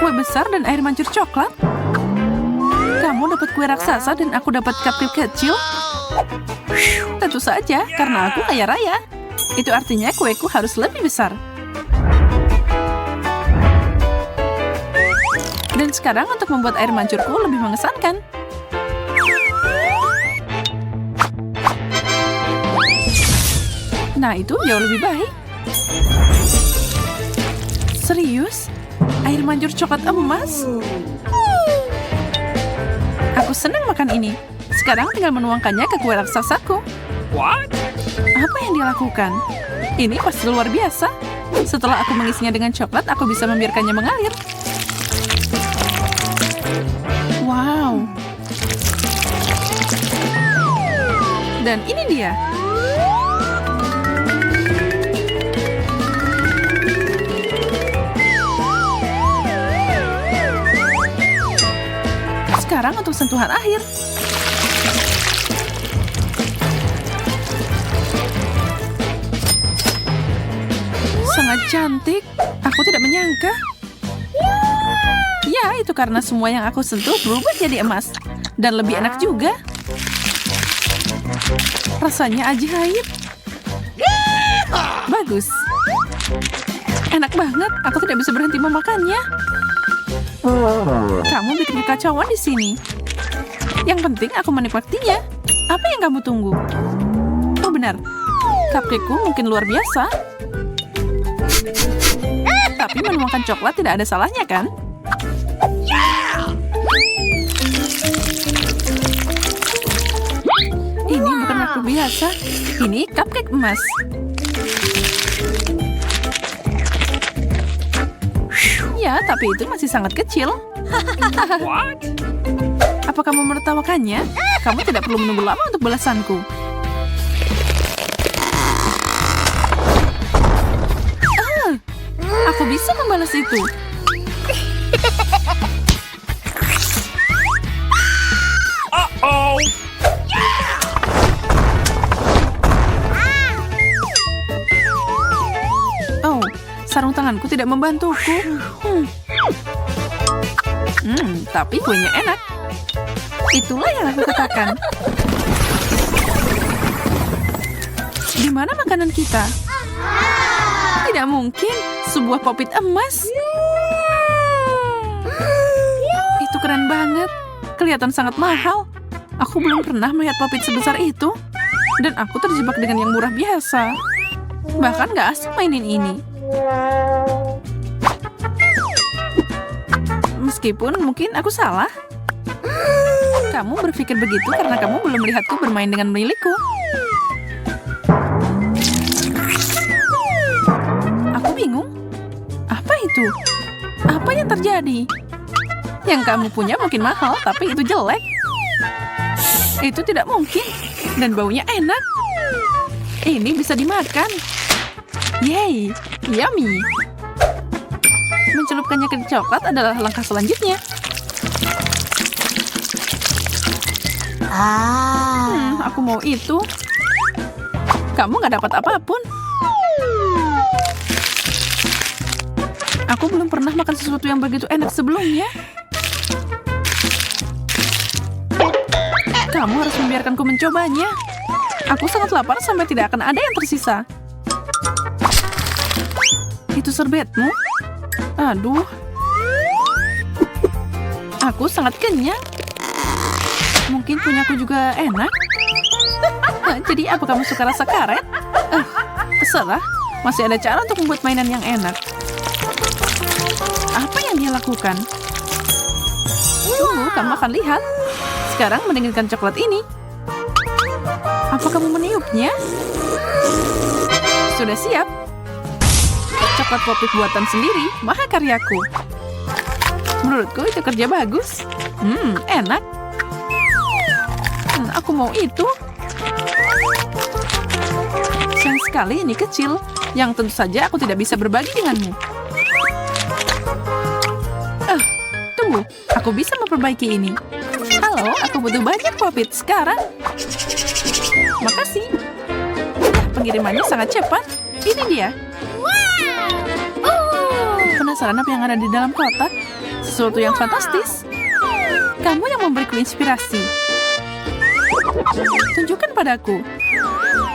kue besar dan air mancur coklat. Kamu dapat kue raksasa dan aku dapat cupcake kecil. Tentu saja, karena aku kaya raya. Itu artinya kueku harus lebih besar. Dan sekarang untuk membuat air mancurku lebih mengesankan. Nah, itu jauh lebih baik. Serius? Air mancur coklat emas? Aku senang makan ini. Sekarang tinggal menuangkannya ke kue raksasaku. What? Apa yang dia lakukan? Ini pasti luar biasa. Setelah aku mengisinya dengan coklat, aku bisa membiarkannya mengalir. Wow. Dan ini dia. Sekarang untuk sentuhan akhir. Sangat cantik. Aku tidak menyangka. Ya, itu karena semua yang aku sentuh berubah jadi emas. Dan lebih enak juga. Rasanya ajaib. Bagus. Enak banget. Aku tidak bisa berhenti memakannya. Kamu bikin kekacauan di sini. Yang penting aku menikmatinya. Apa yang kamu tunggu? Oh benar. Cupcake-ku mungkin luar biasa. Tapi menuangkan coklat tidak ada salahnya, kan? Ini bukan waktu biasa. Ini cupcake emas. Ya, tapi itu masih sangat kecil. What? Apa kamu menertawakannya? Kamu tidak perlu menunggu lama untuk balasanku. Aku bisa membalas itu. Uh-oh. Oh, sarung tanganku tidak membantuku. Tapi kuenya enak. Itulah yang aku katakan. Di mana makanan kita? Tidak mungkin. Sebuah popit emas. Itu keren banget. Kelihatan sangat mahal. Aku belum pernah melihat popit sebesar itu. Dan aku terjebak dengan yang murah biasa. Bahkan gak asik mainin ini. Meskipun mungkin aku salah. Kamu berpikir begitu karena kamu belum melihatku bermain dengan milikku. Aku bingung. Apa itu? Apa yang terjadi? Yang kamu punya mungkin mahal, tapi itu jelek. Itu tidak mungkin. Dan baunya enak. Ini bisa dimakan. Yeay, yummy. Mencelupkannya ke coklat adalah langkah selanjutnya. Aku mau itu. Kamu gak dapat apapun. Aku belum pernah makan sesuatu yang begitu enak sebelumnya. Kamu harus membiarkanku mencobanya. Aku sangat lapar sampai tidak akan ada yang tersisa. Itu serbetmu? Aduh. Aku sangat kenyang. Mungkin punyaku juga enak. Jadi apa kamu suka rasa karet? Terserah. Masih ada cara untuk membuat mainan yang enak. Apa yang dia lakukan? Tunggu, kamu akan lihat. Sekarang mendinginkan coklat ini. Apa kamu meniupnya? Sudah siap. Coklat popit buatan sendiri, mahakaryaku. Menurutku itu kerja bagus. Enak. Aku mau itu. Sayang sekali ini kecil. Yang tentu saja aku tidak bisa berbagi denganmu. Tunggu, aku bisa memperbaiki ini. Halo, aku butuh banyak popit sekarang. Makasih. Pengirimannya sangat cepat. Ini dia. Penasaran apa yang ada di dalam kotak? sesuatu yang fantastis. Kamu yang memberiku inspirasi. Tunjukkan padaku.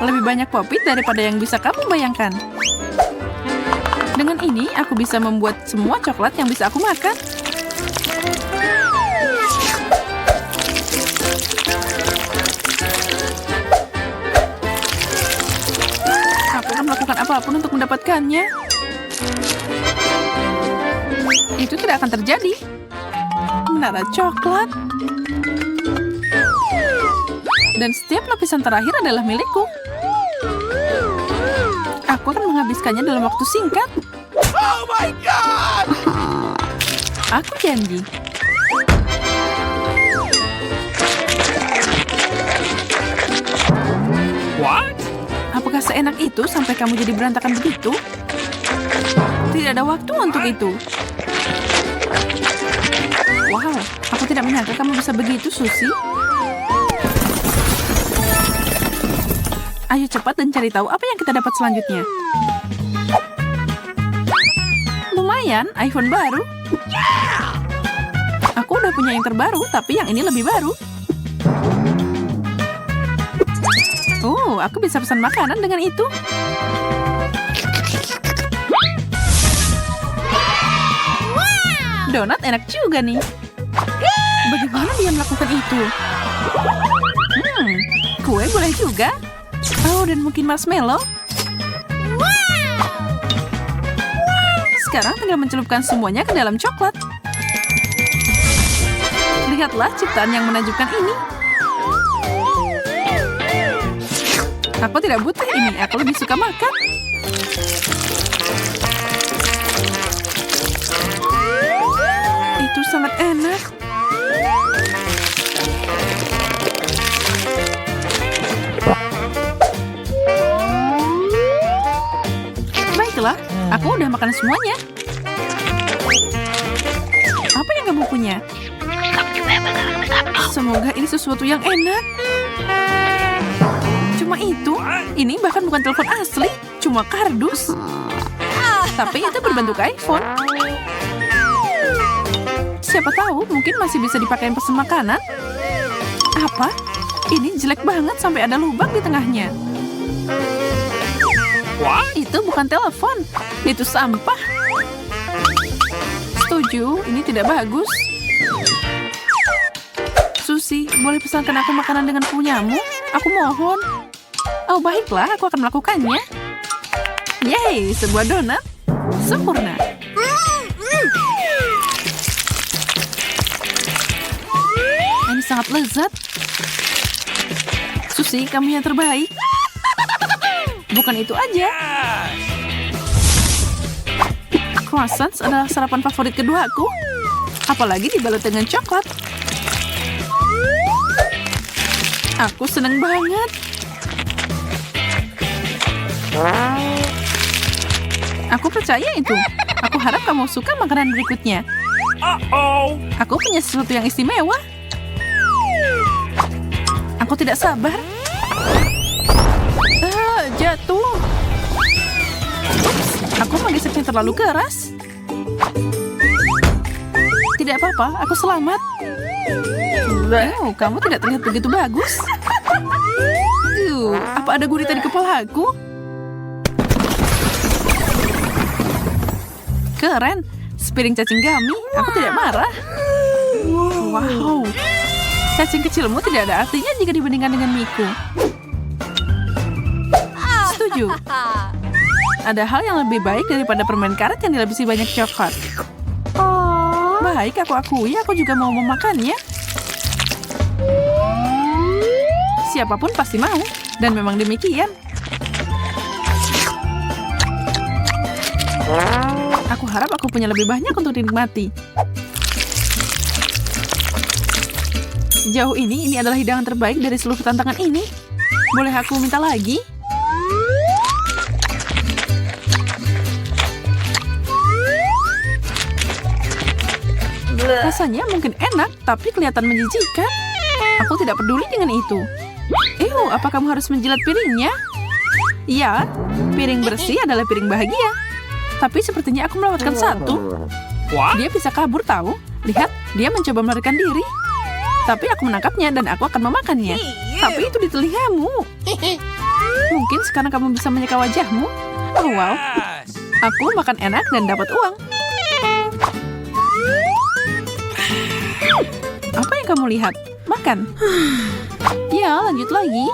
Lebih banyak popit daripada yang bisa kamu bayangkan. Dengan ini, aku bisa membuat semua coklat yang bisa aku makan. Aku akan melakukan apapun untuk mendapatkannya. Itu tidak akan terjadi. Menara coklat. Dan setiap lapisan terakhir adalah milikku. Aku akan menghabiskannya dalam waktu singkat. Oh my God! Aku janji. What? Apakah seenak itu sampai kamu jadi berantakan begitu? Tidak ada waktu untuk itu. Wow, aku tidak menyangka kamu bisa begitu, Susie. Ayo cepat dan cari tahu apa yang kita dapat selanjutnya. Lumayan, iPhone baru. Aku udah punya yang terbaru, tapi yang ini lebih baru. Oh, aku bisa pesan makanan dengan itu. Donat enak juga nih. Bagaimana dia melakukan itu? Kue boleh juga. Oh, dan mungkin marshmallow. Sekarang tinggal mencelupkan semuanya ke dalam coklat. Lihatlah ciptaan yang menakjubkan ini. Aku tidak butuh ini, aku lebih suka makan. Itu sangat enak. Baiklah, aku udah makan semuanya. Apa yang kamu punya? Semoga ini sesuatu yang enak. Cuma itu, ini bahkan bukan telepon asli, cuma kardus. Tapi itu berbentuk iPhone. Siapa tahu, mungkin masih bisa dipakai pesan makanan. Apa? Ini jelek banget sampai ada lubang di tengahnya. What? Itu bukan telepon, itu sampah. Setuju, ini tidak bagus. Susie, boleh pesankan aku makanan dengan punyamu? Aku mohon. Oh, baiklah, aku akan melakukannya. Yeay, sebuah donat. Sempurna. Ini sangat lezat. Susie, kamu yang terbaik. Bukan itu aja. Croissants adalah sarapan favorit keduaku. Apalagi dibalut dengan coklat. Aku seneng banget. Aku percaya itu. Aku harap kamu suka makanan berikutnya. Uh-oh. Aku punya sesuatu yang istimewa. Aku tidak sabar. Jatuh. Ups, aku menggeseknya terlalu keras. Tidak apa-apa, aku selamat. Oh, kamu tidak terlihat begitu bagus. Apa ada gurita di kepala aku? Keren, sepiring cacing gami. Aku tidak marah. Wow, cacing kecilmu tidak ada artinya jika dibandingkan dengan Miku. Setuju. Ada hal yang lebih baik daripada permen karet yang dilapisi banyak coklat. Baik, aku akui, aku juga mau memakannya. Siapapun pasti mau, dan memang demikian. Aku harap aku punya lebih banyak untuk dinikmati. Sejauh ini adalah hidangan terbaik dari seluruh tantangan ini. Boleh aku minta lagi? Rasanya mungkin enak, tapi kelihatan menjijikan. Aku tidak peduli dengan itu. Apa kamu harus menjilat piringnya? Ya, piring bersih adalah piring bahagia. Tapi sepertinya aku melewatkan satu. What? Dia bisa kabur tahu. Lihat, dia mencoba melarikan diri. Tapi aku menangkapnya dan aku akan memakannya. Tapi itu di telingamu. Mungkin sekarang kamu bisa menyeka wajahmu. Oh wow, Yes. aku makan enak dan dapat uang. Apa yang kamu lihat? Makan. Ya, lanjut lagi.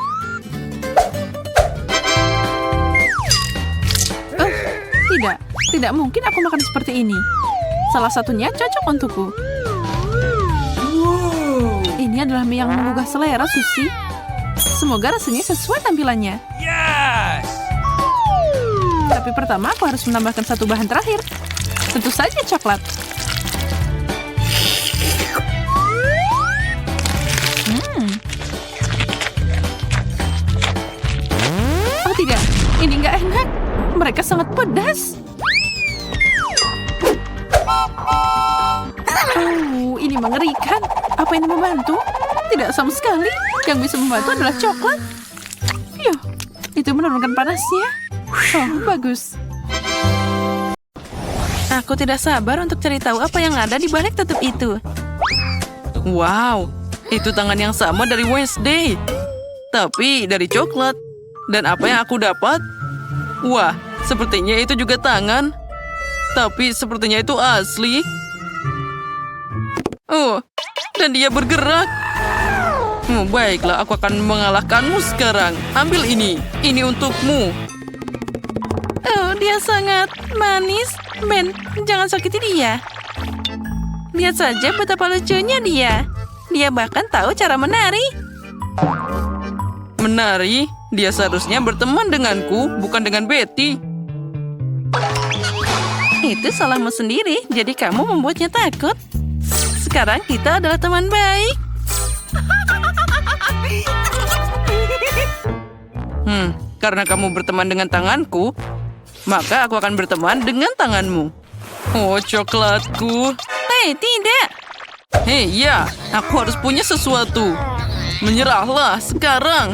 Tidak, tidak mungkin aku makan seperti ini. Salah satunya cocok untukku. Ini adalah mie yang menggugah selera, Susi. Semoga rasanya sesuai tampilannya. Yes. Tapi pertama aku harus menambahkan satu bahan terakhir. Tentu saja coklat. Oh tidak, ini nggak enak. Mereka sangat pedas. Oh, ini mengerikan. Apa ini membantu? Tidak sama sekali. Yang bisa membantu adalah coklat. Yuh, itu menurunkan panasnya. Oh, bagus. Aku tidak sabar untuk cari tahu apa yang ada di balik tutup itu. Wow, itu tangan yang sama dari Wednesday. Tapi dari coklat. Dan apa yang aku dapat? Wah, sepertinya itu juga tangan. Tapi sepertinya itu asli. Oh, dan dia bergerak. Baiklah, aku akan mengalahkanmu sekarang. Ambil ini. Ini untukmu. Oh, dia sangat manis. Ben, jangan sakiti dia. Lihat saja betapa lucunya dia. Dia bahkan tahu cara menari. Menari? Dia seharusnya berteman denganku, bukan dengan Betty. Itu salahmu sendiri, jadi kamu membuatnya takut. Sekarang kita adalah teman baik. Karena kamu berteman dengan tanganku, maka aku akan berteman dengan tanganmu. Oh, coklatku. Hei, tidak. Hei, ya, aku harus punya sesuatu. Menyerahlah sekarang.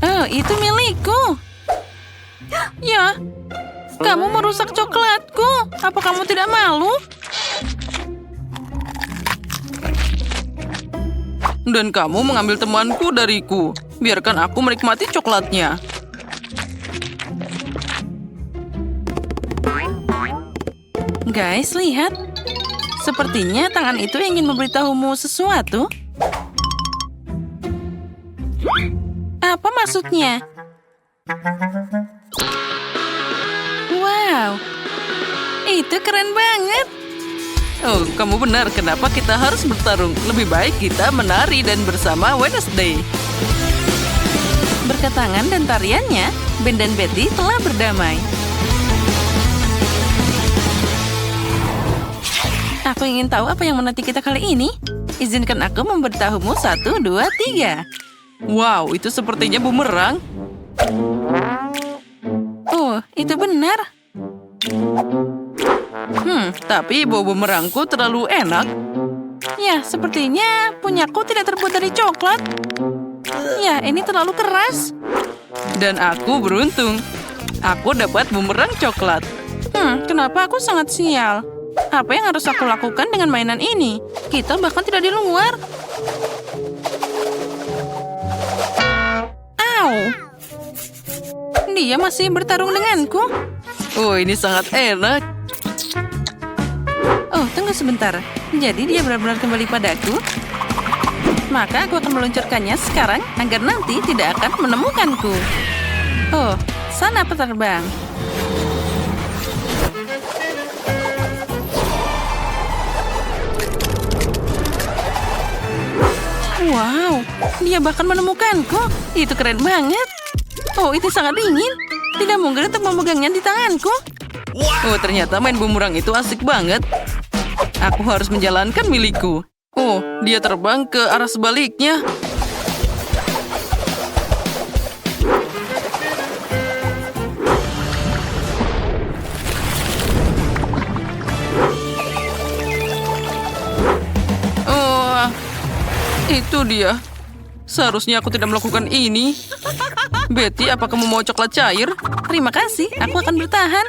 Oh, itu milikku. Ya, kamu merusak coklatku. Apa kamu tidak malu? Dan kamu mengambil temanku dariku. Biarkan aku menikmati coklatnya. Guys, lihat. Sepertinya tangan itu ingin memberitahumu sesuatu. Apa maksudnya? Wow, itu keren banget. Oh, kamu benar. Kenapa kita harus bertarung? Lebih baik kita menari dan bersama Wednesday. Berkat tangan dan tariannya, Ben dan Betty telah berdamai. Aku ingin tahu apa yang menanti kita kali ini. Izinkan aku memberitahumu 1, 2, 3. Wow, itu sepertinya bumerang. Oh, itu benar. Tapi bau bumerangku terlalu enak. Ya, sepertinya punyaku tidak terbuat dari coklat. Ya, ini terlalu keras. Dan aku beruntung. Aku dapat bumerang coklat. Kenapa aku sangat sial? Apa yang harus aku lakukan dengan mainan ini? Kita bahkan tidak di luar. Au! Dia masih bertarung denganku. Oh, ini sangat enak. Oh, tunggu sebentar. Jadi dia benar-benar kembali padaku? Maka aku akan meluncurkannya sekarang agar nanti tidak akan menemukanku. Oh, sana penerbang. Wow, dia bahkan menemukanku. Itu keren banget. Oh, itu sangat dingin. Tidak mungkin untuk memegangnya di tanganku. Oh, ternyata main bumerang itu asik banget. Aku harus menjalankan milikku. Oh, dia terbang ke arah sebaliknya. Oh, itu dia. Seharusnya aku tidak melakukan ini. Betty, apa kamu mau coklat cair? Terima kasih, aku akan bertahan.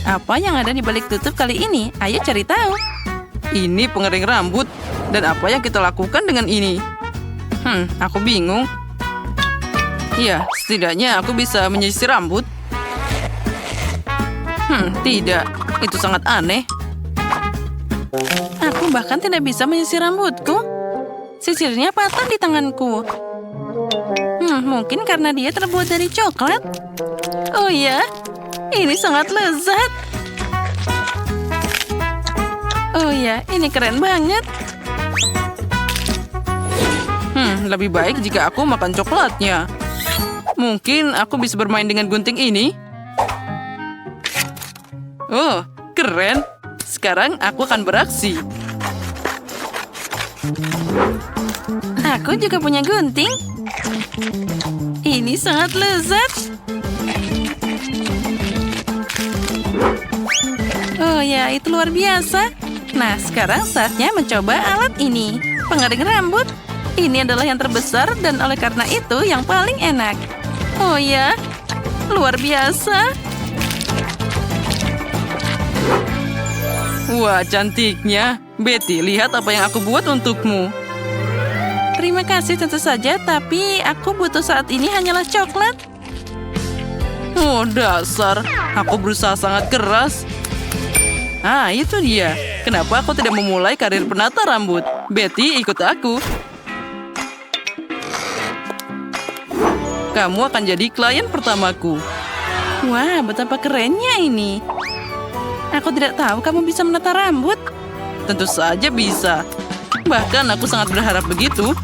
Apa yang ada di balik tutup kali ini? Ayo cari tahu. Ini pengering rambut. Dan apa yang kita lakukan dengan ini? Aku bingung. Ya, setidaknya aku bisa menyisir rambut. Tidak. Itu sangat aneh. Aku bahkan tidak bisa menyisir rambutku. Sisirnya patah di tanganku. Mungkin karena dia terbuat dari coklat. Oh ya, ini sangat lezat. Oh ya, ini keren banget. Lebih baik jika aku makan coklatnya. Mungkin aku bisa bermain dengan gunting ini. Oh, keren. Sekarang aku akan beraksi. Aku juga punya gunting. Ini sangat lezat. Oh ya, itu luar biasa. Nah, sekarang saatnya mencoba alat ini. Pengering rambut. Ini adalah yang terbesar dan oleh karena itu yang paling enak. Oh ya, luar biasa. Wah, cantiknya. Betty, lihat apa yang aku buat untukmu. Terima kasih tentu saja, tapi aku butuh saat ini hanyalah coklat. Oh, dasar. Aku berusaha sangat keras. Itu dia. Kenapa aku tidak memulai karir penata rambut? Betty, ikut aku. Kamu akan jadi klien pertamaku. Wah, betapa kerennya ini. Aku tidak tahu kamu bisa menata rambut. Tentu saja bisa. Bahkan aku sangat berharap begitu.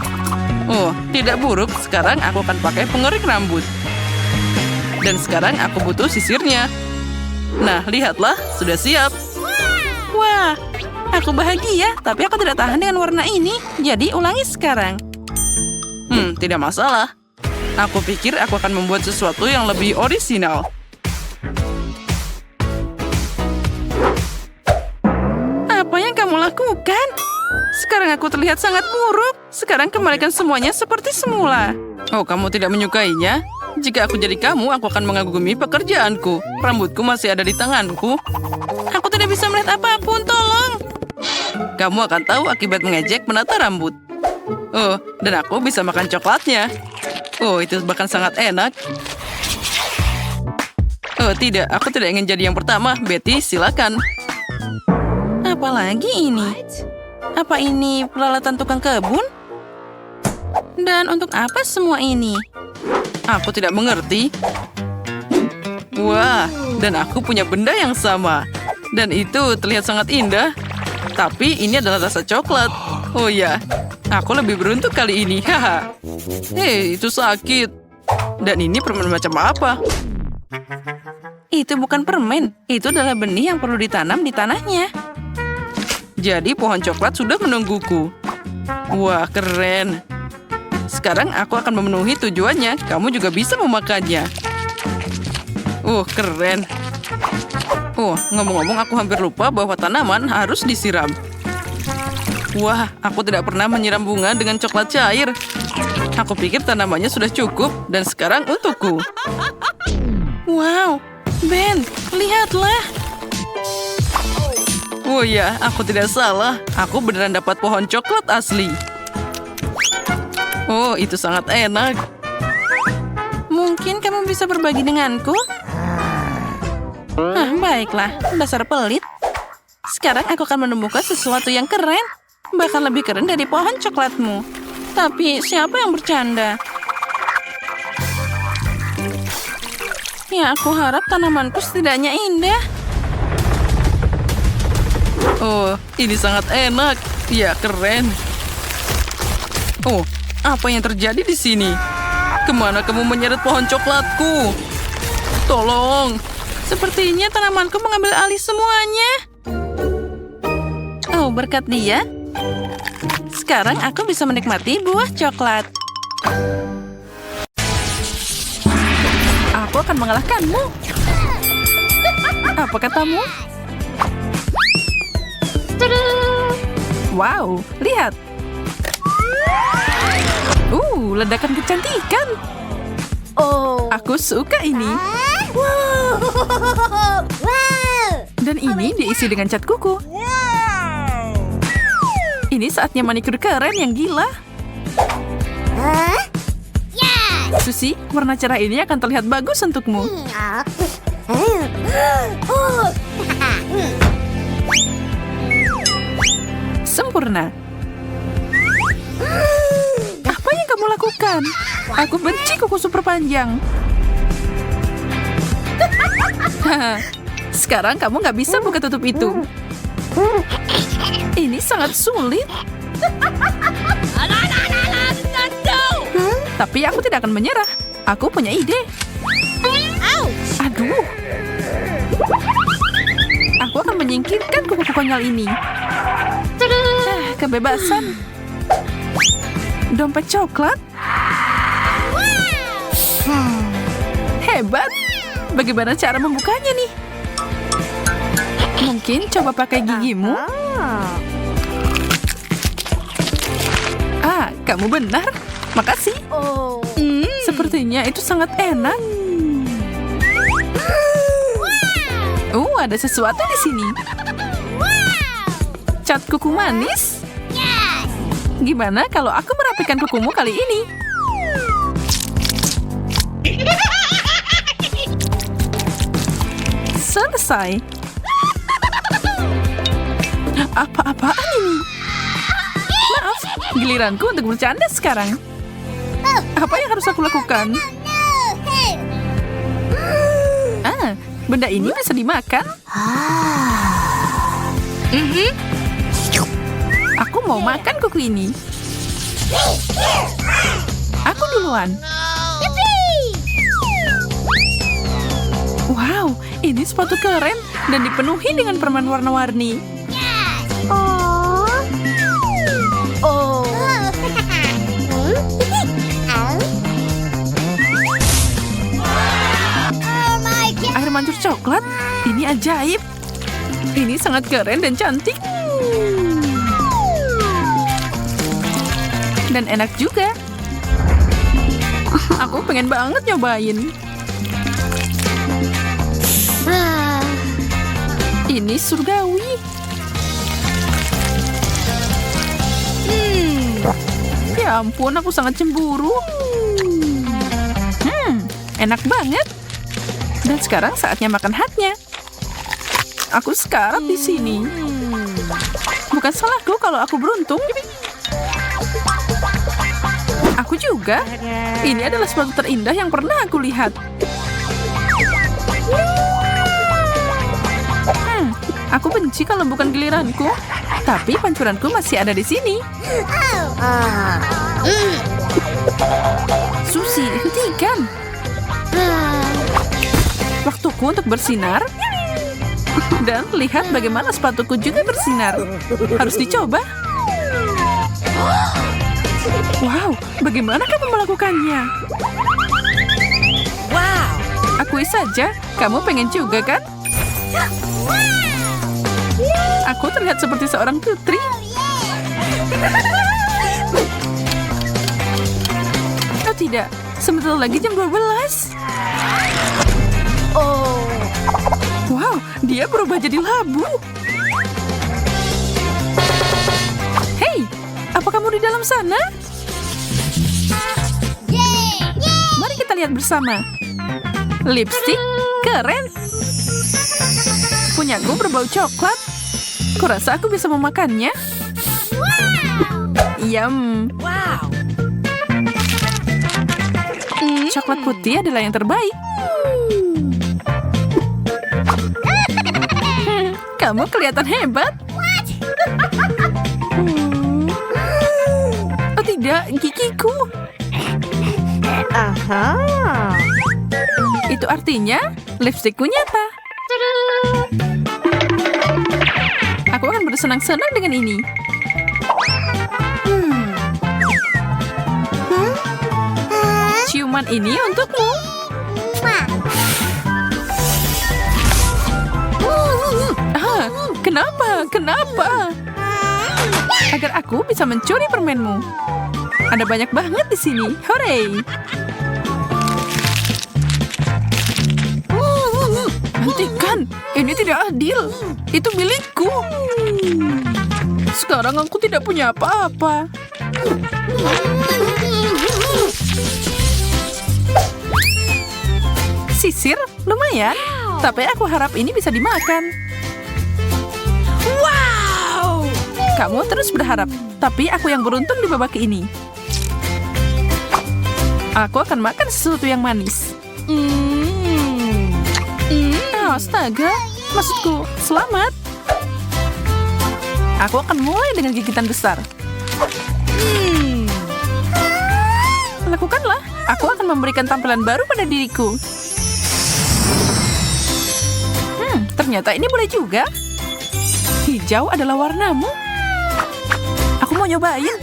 Oh, tidak buruk. Sekarang aku akan pakai pengering rambut. Dan sekarang aku butuh sisirnya. Nah, lihatlah. Sudah siap. Wah, aku bahagia. Tapi aku tidak tahan dengan warna ini. Jadi ulangi sekarang. Tidak masalah. Aku pikir aku akan membuat sesuatu yang lebih orisinal. Apa yang kamu lakukan? Sekarang aku terlihat sangat buruk. Sekarang kembalikan semuanya seperti semula. Oh, kamu tidak menyukainya? Jika aku jadi kamu, aku akan mengagumi pekerjaanku. Rambutku masih ada di tanganku. Aku tidak bisa melihat apapun, tolong. Kamu akan tahu akibat mengejek menata rambut. Oh, dan aku bisa makan coklatnya. Oh, itu bahkan sangat enak. Oh, tidak. Aku tidak ingin jadi yang pertama. Betty, silakan. Apalagi ini? Apa ini peralatan tukang kebun? Dan untuk apa semua ini? Aku tidak mengerti. Wah, dan aku punya benda yang sama. Dan itu terlihat sangat indah. Tapi ini adalah rasa coklat. Oh ya, aku lebih beruntung kali ini. Haha. Hei, itu sakit. Dan ini permen macam apa? Itu bukan permen. Itu adalah benih yang perlu ditanam di tanahnya. Jadi pohon coklat sudah menungguku. Wah, keren. Sekarang aku akan memenuhi tujuannya. Kamu juga bisa memakannya. Keren. Ngomong-ngomong aku hampir lupa bahwa tanaman harus disiram. Wah, aku tidak pernah menyiram bunga dengan coklat cair. Aku pikir tanamannya sudah cukup dan sekarang untukku. Wow, Ben, lihatlah. Oh ya, aku tidak salah. Aku beneran dapat pohon coklat asli. Oh, itu sangat enak. Mungkin kamu bisa berbagi denganku? Baiklah, dasar pelit. Sekarang aku akan menemukan sesuatu yang keren. Bahkan lebih keren dari pohon coklatmu. Tapi siapa yang bercanda? Ya, aku harap tanamanku setidaknya indah. Oh, ini sangat enak. Ya, keren. Oh, apa yang terjadi di sini? Kemana kamu menyeret pohon coklatku? Tolong. Sepertinya tanamanku mengambil alih semuanya. Oh, berkat dia. Sekarang aku bisa menikmati buah coklat. Aku akan mengalahkanmu. Apa katamu? Wow, lihat. Ledakan kecantikan. Oh, aku suka ini. Wow. Dan ini diisi dengan cat kuku. Ini saatnya manikur keren yang gila. Susie, warna cerah ini akan terlihat bagus untukmu. Sempurna. Apa yang kamu lakukan? Aku benci kuku super panjang. Sekarang kamu nggak bisa buka tutup itu. Ini sangat sulit. Tapi aku tidak akan menyerah. Aku punya ide. Aduh. Aku akan menyingkirkan kuku konyol ini. Kebebasan. Dompet coklat. Hebat. Bagaimana cara membukanya nih? Mungkin coba pakai gigimu. Kamu benar. Makasih. Sepertinya itu sangat enak. Ada sesuatu di sini. Cat kuku manis. Gimana kalau aku merapikan kukumu kali ini? Selesai. Apa-apaan ini? Maaf, giliranku untuk bercanda sekarang. Apa yang harus aku lakukan? Benda ini bisa dimakan. Aku mau makan kuku ini. Aku duluan. Wow, ini sepatu keren dan dipenuhi dengan permen warna-warni. Air mancur coklat, ini ajaib. Ini sangat keren dan cantik. Dan enak juga. Aku pengen banget nyobain. Ini surgawi. Ya ampun, aku sangat cemburu. Enak banget. Dan sekarang saatnya makan hatnya. Aku sekarat di sini. Bukan salahku kalau aku beruntung. Aku juga. Ini adalah sepatu terindah yang pernah aku lihat. Aku benci kalau bukan giliranku. Tapi pancuranku masih ada di sini. Susie, hentikan. Waktuku untuk bersinar. Dan lihat bagaimana sepatuku juga bersinar. Harus dicoba. Wow, bagaimana kamu melakukannya? Wow. Akui saja, kamu pengen juga kan? Aku terlihat seperti seorang putri. Oh tidak, sebentar lagi jam 12. Wow, dia berubah jadi labu. Hei, apa kamu di dalam sana? Mari kita lihat bersama. Lipstik keren. Punyaku berbau coklat. Kurasa aku bisa memakannya. Yum. Coklat putih adalah yang terbaik. Kamu kelihatan hebat. Oh tidak, gigiku. Itu artinya lipstikku nyata. Aku akan bersenang-senang dengan ini. Ciuman ini untukmu. Kenapa? Agar aku bisa mencuri permenmu. Ada banyak banget di sini. Hore! Hentikan, ini tidak adil. Itu milikku. Sekarang aku tidak punya apa-apa. Sisir, lumayan. Tapi aku harap ini bisa dimakan. Wow! Kamu terus berharap, tapi aku yang beruntung di babak ini. Aku akan makan sesuatu yang manis. Astaga, maksudku, selamat. Aku akan mulai dengan gigitan besar. Lakukanlah, aku akan memberikan tampilan baru pada diriku. Ternyata ini boleh juga. Hijau adalah warnamu. Aku mau nyobain.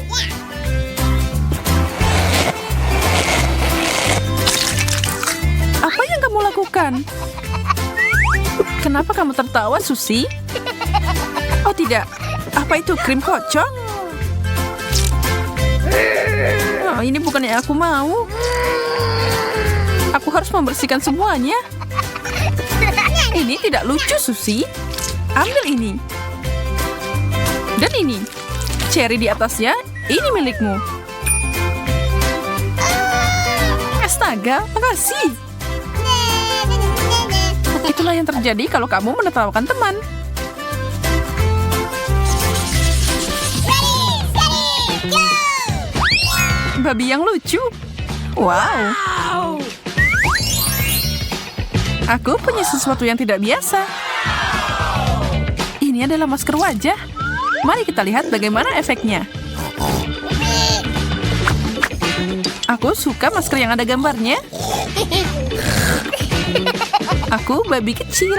Apa yang kamu lakukan? Kenapa kamu tertawa, Susi? Oh tidak, apa itu krim kocok? Oh, ini bukan yang aku mau. Aku harus membersihkan semuanya. Ini tidak lucu, Susi. Ambil ini. Dan ini. Cherry di atasnya, ini milikmu. Astaga, makasih. Itulah yang terjadi kalau kamu menertawakan teman. Babi yang lucu. Wow. Aku punya sesuatu yang tidak biasa. Ini adalah masker wajah. Mari kita lihat bagaimana efeknya. Aku suka masker yang ada gambarnya. Aku babi kecil.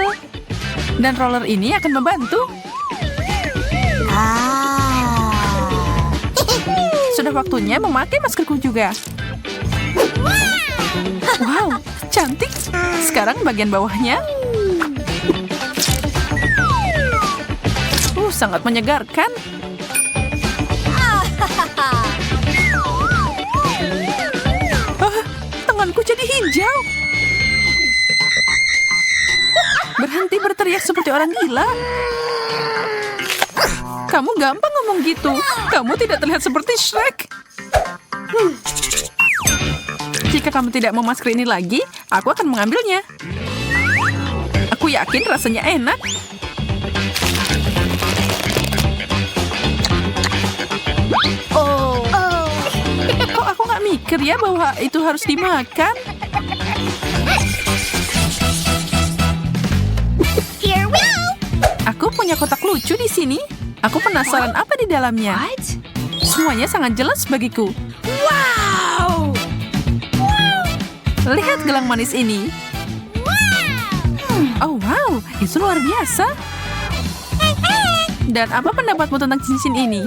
Dan roller ini akan membantu. Sudah waktunya memakai maskerku juga. Wow, cantik. Sekarang bagian bawahnya. Sangat menyegarkan. Tanganku jadi hijau. Berhenti berteriak seperti orang gila. Kamu gampang ngomong gitu. Kamu tidak terlihat seperti Shrek. Jika kamu tidak mau masker ini lagi, aku akan mengambilnya. Aku yakin rasanya enak. Kok aku nggak mikir ya bahwa itu harus dimakan? Aku punya kotak lucu di sini. Aku penasaran apa di dalamnya. Semuanya sangat jelas bagiku. Wow! Lihat gelang manis ini. Oh wow, itu luar biasa. Dan apa pendapatmu tentang cincin ini?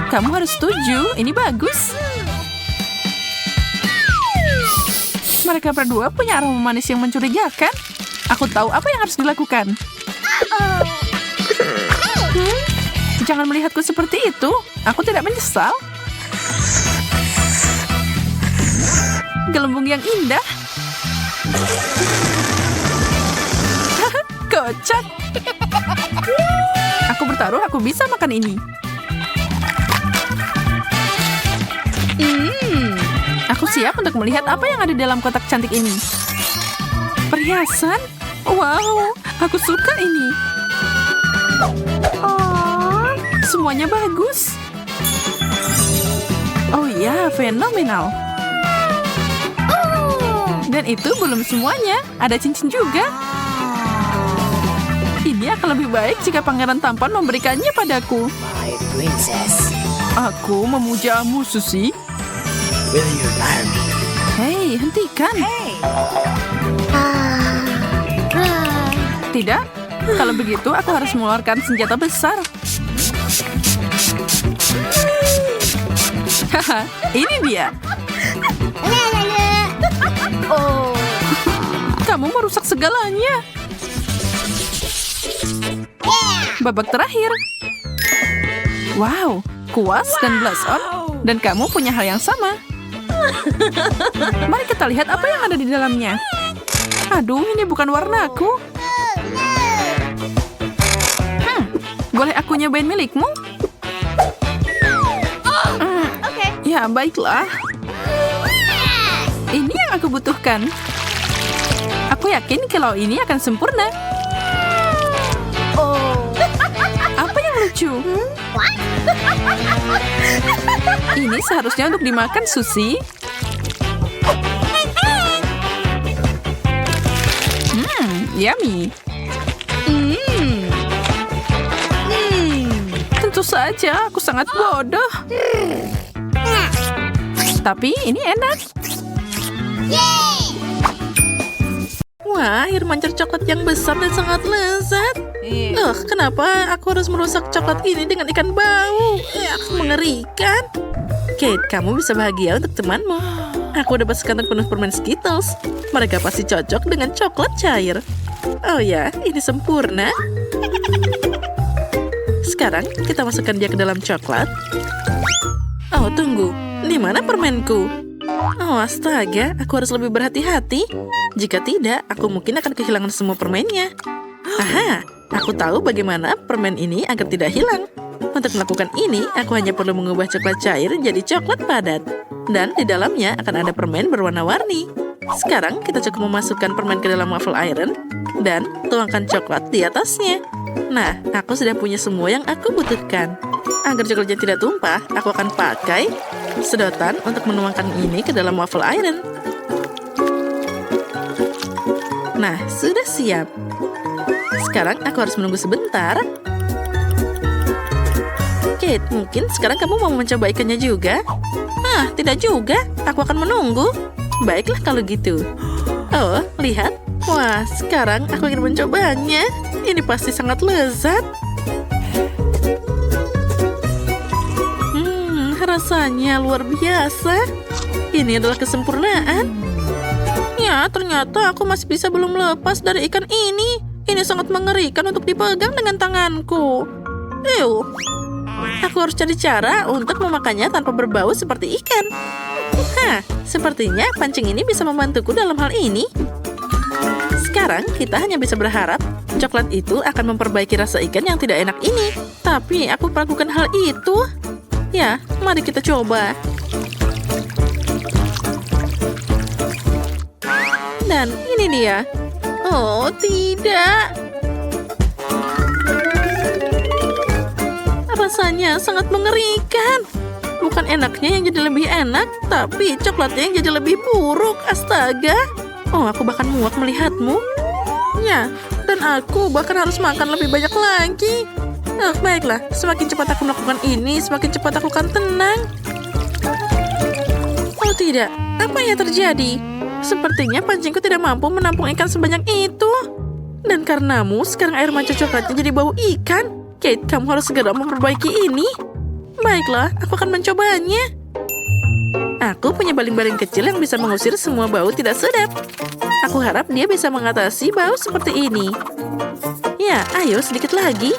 Kamu harus setuju, ini bagus. Mereka berdua punya aroma manis yang mencurigakan. Aku tahu apa yang harus dilakukan. Jangan melihatku seperti itu. Aku tidak menyesal. Gelembung yang indah. Kocak. Aku bertaruh aku bisa makan ini. Aku siap untuk melihat apa yang ada di dalam kotak cantik ini. Perhiasan? Wow, aku suka ini. Semuanya bagus. Oh ya, fenomenal. Dan itu belum semuanya. Ada cincin juga. Ini akan lebih baik jika Pangeran Tampan memberikannya padaku. My princess, Aku memujamu, Susi. will you marry me? Hei, hentikan. Tidak? Kalau begitu, aku harus mengeluarkan senjata besar. Haha, ini dia. Kamu merusak segalanya. Babak terakhir. Wow, kuas dan blush on. Dan kamu punya hal yang sama. Mari kita lihat apa yang ada di dalamnya. Aduh, ini bukan warnaku. Boleh aku nyobain milikmu? Ya, baiklah. Ini yang aku butuhkan. Aku yakin kalau ini akan sempurna. Apa yang lucu? Ini seharusnya untuk dimakan, Susie. Yummy. Tentu saja, aku sangat bodoh. Tapi ini enak. Wah, air mancur coklat yang besar dan sangat lezat. Kenapa aku harus merusak coklat ini dengan ikan bau? Mengerikan. Kate, kamu bisa bahagia untuk temanmu. Aku dapat sekantong penuh permen Skittles. Mereka pasti cocok dengan coklat cair. Oh ya, ini sempurna. Sekarang kita masukkan dia ke dalam coklat. Oh, tunggu. Di mana permenku? Oh, astaga. Aku harus lebih berhati-hati. Jika tidak, aku mungkin akan kehilangan semua permennya. Aha, aku tahu bagaimana permen ini agar tidak hilang. Untuk melakukan ini, aku hanya perlu mengubah coklat cair jadi coklat padat. Dan di dalamnya akan ada permen berwarna-warni. Sekarang kita cukup memasukkan permen ke dalam waffle iron dan tuangkan coklat di atasnya. Nah, aku sudah punya semua yang aku butuhkan. Agar coklatnya tidak tumpah, aku akan pakai sedotan untuk menuangkan ini ke dalam waffle iron. Nah, sudah siap. Sekarang aku harus menunggu sebentar. Kate, mungkin sekarang kamu mau mencoba ikannya juga? Tidak juga. Aku akan menunggu. Baiklah kalau gitu. Oh, lihat. Wah, sekarang aku ingin mencobanya. Ini pasti sangat lezat. Rasanya luar biasa. Ini adalah kesempurnaan. Ya, ternyata aku masih belum lepas dari ikan ini. Ini sangat mengerikan untuk dipegang dengan tanganku. Aku harus cari cara untuk memakannya tanpa berbau seperti ikan. Sepertinya pancing ini bisa membantuku dalam hal ini. Sekarang kita hanya bisa berharap coklat itu akan memperbaiki rasa ikan yang tidak enak ini. Tapi aku melakukan hal itu. Ya, mari kita coba. Dan ini dia. Oh, tidak. Rasanya sangat mengerikan. Bukan enaknya yang jadi lebih enak, tapi coklatnya yang jadi lebih buruk. Astaga. Oh, aku bahkan muak melihatmu. Ya, dan aku bahkan harus makan lebih banyak lagi. Baiklah, semakin cepat aku melakukan ini, semakin cepat aku akan tenang. Oh tidak, apa yang terjadi? Sepertinya pancingku tidak mampu menampung ikan sebanyak itu. Dan karenamu, sekarang air mancur coklatnya jadi bau ikan. Kate, kamu harus segera memperbaiki ini. Baiklah, aku akan mencobanya. Aku punya baling-baling kecil yang bisa mengusir semua bau tidak sedap. Aku harap dia bisa mengatasi bau seperti ini. Ya, ayo sedikit lagi.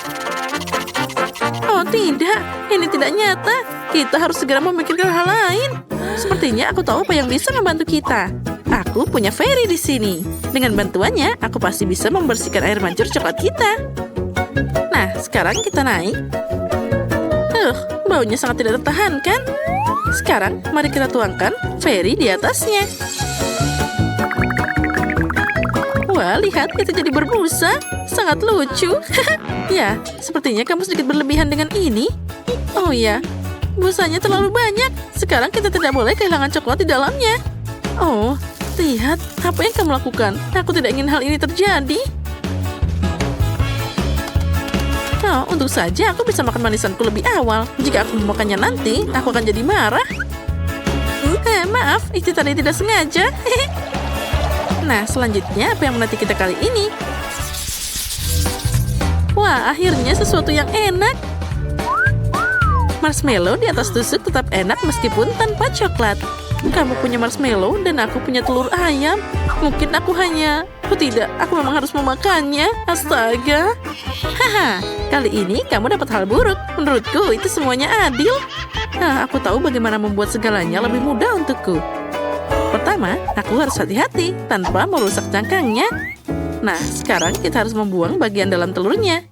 Oh tidak, ini tidak nyata. Kita harus segera memikirkan hal lain. Sepertinya aku tahu apa yang bisa membantu kita. Aku punya Fairy di sini. Dengan bantuannya, aku pasti bisa membersihkan air mancur coklat kita. Nah, sekarang kita naik. Baunya sangat tidak tertahankan. Sekarang, mari kita tuangkan Fairy di atasnya. Wah, lihat, itu jadi berbusa. Sangat lucu. Ya, sepertinya kamu sedikit berlebihan dengan ini. Oh ya, busanya terlalu banyak. Sekarang kita tidak boleh kehilangan coklat di dalamnya. Oh, lihat, apa yang kamu lakukan? Aku tidak ingin hal ini terjadi. Oh, untung saja aku bisa makan manisanku lebih awal. Jika aku memakannya nanti, aku akan jadi marah. Maaf, itu tadi tidak sengaja. Nah, selanjutnya apa yang menanti kita kali ini? Wah, akhirnya sesuatu yang enak. Marshmallow di atas tusuk tetap enak meskipun tanpa coklat. Kamu punya marshmallow dan aku punya telur ayam. Mungkin aku hanya... Oh tidak, aku memang harus memakannya. Astaga. Haha, kali ini kamu dapat hal buruk. Menurutku itu semuanya adil. Aku tahu bagaimana membuat segalanya lebih mudah untukku. pertama, aku harus hati-hati tanpa merusak cangkangnya. Nah, sekarang kita harus membuang bagian dalam telurnya.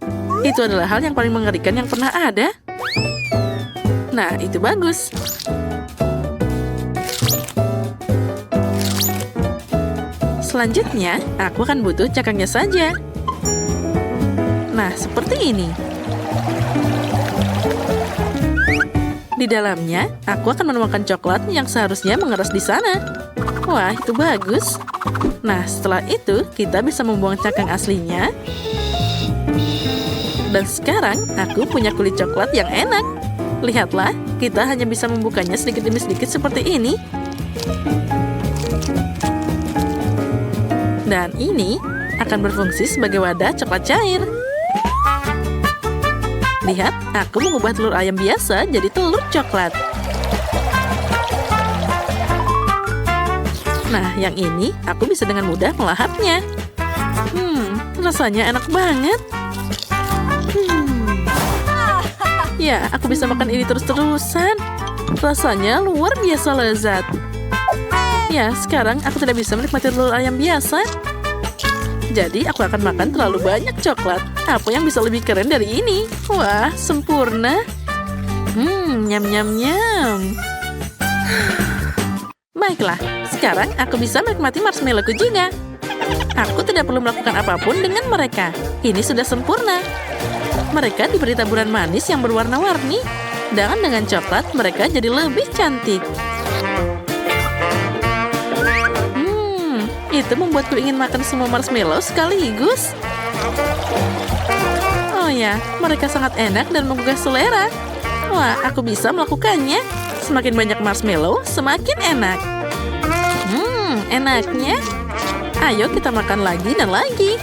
Itu adalah hal yang paling mengerikan yang pernah ada. Nah, itu bagus. Selanjutnya, aku akan butuh cangkangnya saja. Nah, seperti ini. Di dalamnya, aku akan menemukan coklat yang seharusnya mengeras di sana. Wah, itu bagus. Nah, setelah itu, kita bisa membuang cangkang aslinya. Dan sekarang, aku punya kulit coklat yang enak. Lihatlah, kita hanya bisa membukanya sedikit demi sedikit seperti ini. Dan ini akan berfungsi sebagai wadah coklat cair. Lihat, aku mengubah telur ayam biasa jadi telur coklat. Nah, yang ini aku bisa dengan mudah melahapnya. Rasanya enak banget. Ya, aku bisa makan ini terus-terusan. Rasanya luar biasa lezat. Ya, sekarang aku tidak bisa menikmati telur ayam biasa. Jadi, aku akan makan terlalu banyak coklat. Apa yang bisa lebih keren dari ini? Wah, sempurna. Nyam-nyam-nyam. Baiklah, sekarang aku bisa menikmati marshmallowku juga. Aku tidak perlu melakukan apapun dengan mereka. Ini sudah sempurna. Mereka diberi taburan manis yang berwarna-warni. Dan dengan coklat, mereka jadi lebih cantik. Itu membuatku ingin makan semua marshmallow sekaligus. Oh ya, mereka sangat enak dan menggugah selera. Wah, aku bisa melakukannya. Semakin banyak marshmallow, semakin enak. Enaknya. Ayo kita makan lagi dan lagi.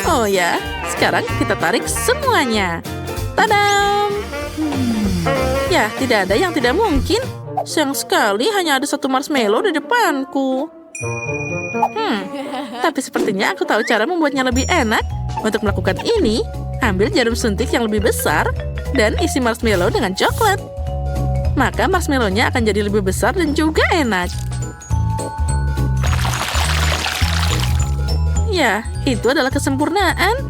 Oh ya, sekarang kita tarik semuanya. Tadam! Ya, tidak ada yang tidak mungkin. Sayang sekali hanya ada satu marshmallow di depanku. Tapi sepertinya aku tahu cara membuatnya lebih enak. Untuk melakukan ini, ambil jarum suntik yang lebih besar dan isi marshmallow dengan coklat. Maka marshmallow-nya akan jadi lebih besar dan juga enak. Ya, itu adalah kesempurnaan.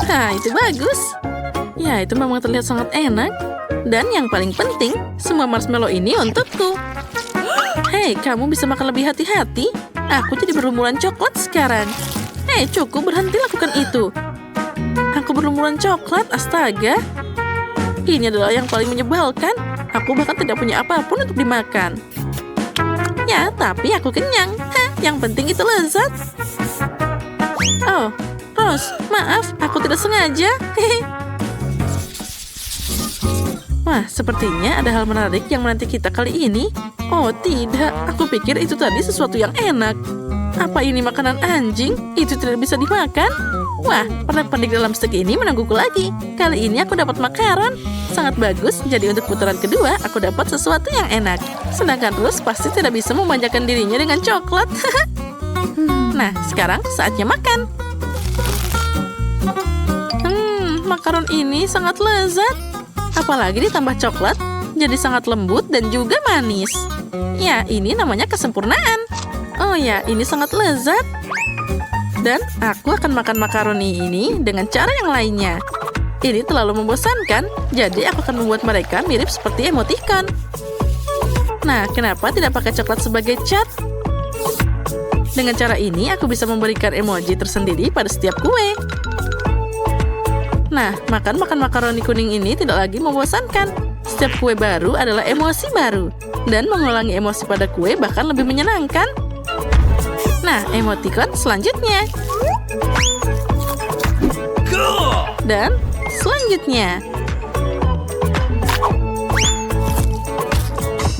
Nah, itu bagus. Ya, itu memang terlihat sangat enak. Dan yang paling penting, semua marshmallow ini untukku. Hei, kamu bisa makan lebih hati-hati. Aku jadi berlumuran coklat sekarang. Hei, cukup berhenti lakukan itu. Aku berlumuran coklat, astaga. Ini adalah yang paling menyebalkan. Aku bahkan tidak punya apapun untuk dimakan. Ya, tapi aku kenyang. Yang penting itu lezat. Oh, Rose, maaf, aku tidak sengaja. Wah, sepertinya ada hal menarik yang menanti kita kali ini. Oh, tidak. Aku pikir itu tadi sesuatu yang enak. Apa ini makanan anjing? Itu tidak bisa dimakan. Wah, pernak-pernik dalam stek ini menungguku lagi. Kali ini aku dapat makaron. Sangat bagus, jadi untuk putaran kedua, aku dapat sesuatu yang enak. Sedangkan Rose pasti tidak bisa memanjakan dirinya dengan coklat. Nah, sekarang saatnya makan. Makaron ini sangat lezat. Apalagi ditambah coklat, jadi sangat lembut dan juga manis. Ya, ini namanya kesempurnaan. Oh ya, ini sangat lezat. Dan aku akan makan makaroni ini dengan cara yang lainnya. Ini terlalu membosankan, jadi aku akan membuat mereka mirip seperti emoticon. Nah, kenapa tidak pakai coklat sebagai cat? Dengan cara ini, aku bisa memberikan emoji tersendiri pada setiap kue. Nah, makan makaroni kuning ini tidak lagi membosankan. Setiap kue baru adalah emosi baru. Dan mengulangi emosi pada kue bahkan lebih menyenangkan. Nah, emoticon selanjutnya. Dan selanjutnya.